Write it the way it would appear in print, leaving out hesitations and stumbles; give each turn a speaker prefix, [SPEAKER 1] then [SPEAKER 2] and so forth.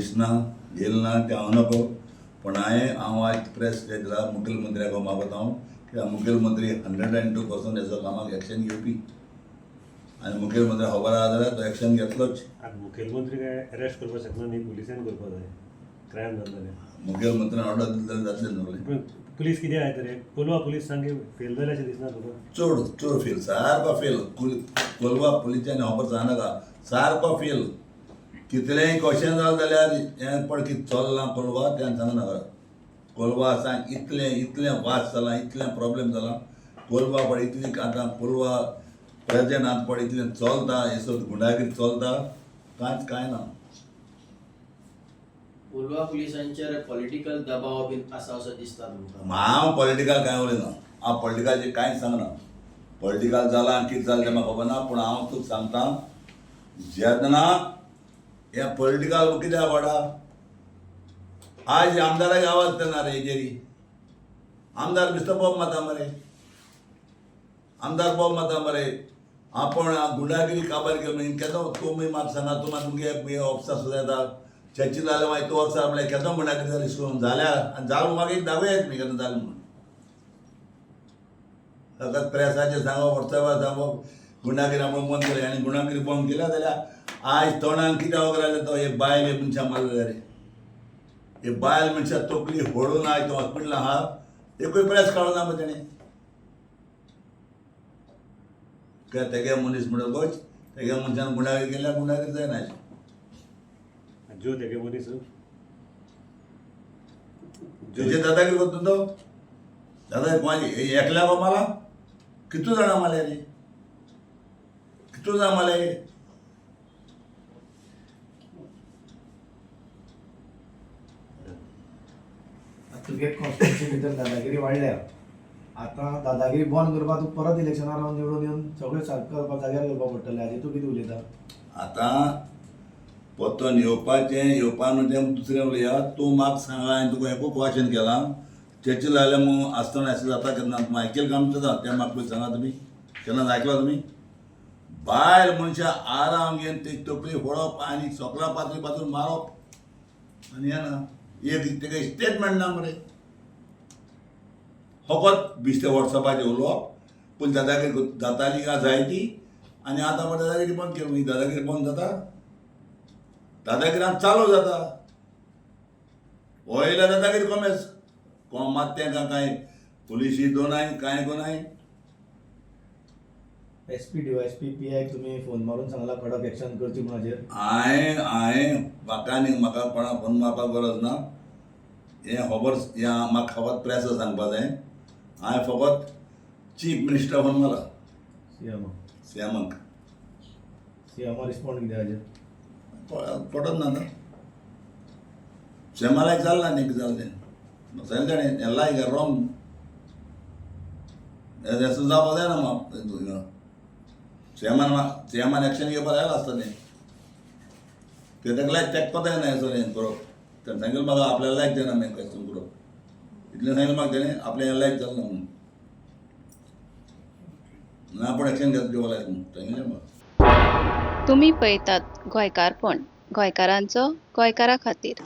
[SPEAKER 1] दिसना येल ना ते हांव नको पण हांव आज प्रेस डे दिला मुखेलमंत्र्याक मागता हांव की मुखेलमंत्री 102% हेजो कामाक एक्शन घेवपी आनी मुखेलमंत्री खबर आहा जाल्यार तो एक्शन घेतलोच.
[SPEAKER 2] मुखेलमंत्री काय अरेस्ट करपाक शकना न्ही, पुलिसान करपाक जाय क्रायम जालो जाल्यार.
[SPEAKER 1] मुखेलमंत्र्यान ऑर्डर दिली जाल्यार जातलें न्हू.
[SPEAKER 2] पण पुलीस कितें आहाय तर कोलवा पुलीस सामके फेल जाले अशें दिसना तुका?
[SPEAKER 1] चड फेल सारको फेल. कोलवा पुलिसांनी खबर सांगनाका सारको फेल. कितलेंय क्वेश्चन जालें जाल्यार हें पड कितें चलना कोलवा तें सांगनाका. कोलवा सांग इतलें वास जाला, इतलें प्रॉब्लेम जाला. कोलवा पड इतली आतां कोलवा प्रेजेंट आतां पड इतलें चलता, हेसो गुंडागिरी चलता, कांय ना.
[SPEAKER 3] कोलवा पुलिसांचेर पॉलिटिकल दबाव बीन आसा असो दिसता तुमकां?
[SPEAKER 1] हांव पॉलिटिकल कांय उलयना. हांव पॉलिटिकलचें कांयच सांगना. पॉलिटिकल जाला आनी कितें जालें तें म्हाका खबर ना, पूण हांव तुका सांगता जेन्ना हे पॉलिटिकल कित्याक आवडा आज आमदाराक आवाज दिना रे हेजेरी. आमदार बिश्तो बॉब माता मरे. आमदार बॉब माता मरे. आपण गुंडागिरी काबार केली केदो तुमी म्हाका सांगा तुमगे ऑफिसार सुद्दां येता चर्ची जालें मागीर तूं ऑफिसार म्हणल्यार केदो गुंडागिरी जाली सुरू जाल्यार आनी जाल म्हाका एक दाखयात मी केन्ना जालें म्हणून. फकत प्रेसाचेर सांगप वॉट्सॅपार सांगप गुंडागिरी आपण बंद केली आनी गुंडागिरी बंद केल्या जाल्यार आज तोंडान कितें वगडायलें तो एक बायल एक मनशां मारलें रे. एक बायल मनशां तोकली फोडून आयज तो हॉस्पिटलांत आहा. एकूय प्रेस काडूना मरे तेणें. तेगे मनीस म्हणून गोच तेगे मनशान गुंडागिरी केल्यार गुंडागिरी जायना.
[SPEAKER 2] जो तेगे मनीस
[SPEAKER 1] तेजे दादागिरी करता तो. दादागिरी कोणाची एकल्या गो माला कितू जाणां मारले रे. कितू जाणां मारले.
[SPEAKER 4] तुगे कॉन्स्टिट्युन्सी भितर दादागिरी वाडल्या. आतां दादागिरी बंद करपाक तूं परत इलेक्शनार रावन निवडून येवन सगळें सारकें करपाक जाग्यार करपाक पडटलें. हाजेर तूं कितें उलयता?
[SPEAKER 1] आतां परतून येवपा न्हू तें दुसरें उलया. तूं म्हाका सांगा हांवें तुका एकूच क्वेश्चन केलां चर्ची जाल्यार मग आसतना अशें जाता केन्ना आयकेल काम जाता तें म्हाका पळय सांगा तुमी. केन्ना आयकला तुमी? बायल मनशां आराम घेवन ती तकली फोडप आनी सोकला पातून मारप आनी हें ना. एक तेगे स्टेटमेंट ना मरे. फकत बिश्ते वॉट्सॅपाचेर उलोवप. पूण दादागिरी जाताली काय जायती आनी आतां पळय दादागिरी बंद केली. दादागिरी बंद जाता. दादागिरी आतां चालू जाता. वयल्या दादागिरी कमेच मात तेंकां कांय पुलिशी दोनाय कांय कोनाय.
[SPEAKER 4] एसपी डीवायएसपी पीआय तुमी फोन मारून सांगला कडक एक्शन करची म्हणून हाजेर?
[SPEAKER 1] हांवें म्हाका कोणाक फोन मारपाक गरज ना. हें खबर म्हाका खबर प्रेस सांगपा जाय. हांवें फकत चीफ मिनिस्टर फोन मारला सीएमाक.
[SPEAKER 4] सीएमा रिस्पॉन्ड कितें हाजेर?
[SPEAKER 1] पडत ना न्हू. सीएमाला एक जालें ना न्ही कितें जालें तें. म्हाका सांगलें ताणें हें लायक रॉंग. हें जावपाक जायना म्हाका. सीएमान एक्शन घेवपाक जाय आसता तें. तेका लायक तेंकपाक जायना हें करप. तेणें सांगिल्लें म्हाका आपल्याला लायक जायना मागीर क्वेश्चन करप. इतलें सांगिल्लें म्हाका तेणें आपलें हें लायक जालें ना म्हणून. ना पूण एक्शन घेवपाक लायक म्हणून सांगिल्लें म्हाका.
[SPEAKER 5] तुम्ही पळयतात गोंयकारपण, गोंयकारांचो गोंयकारा खातीर.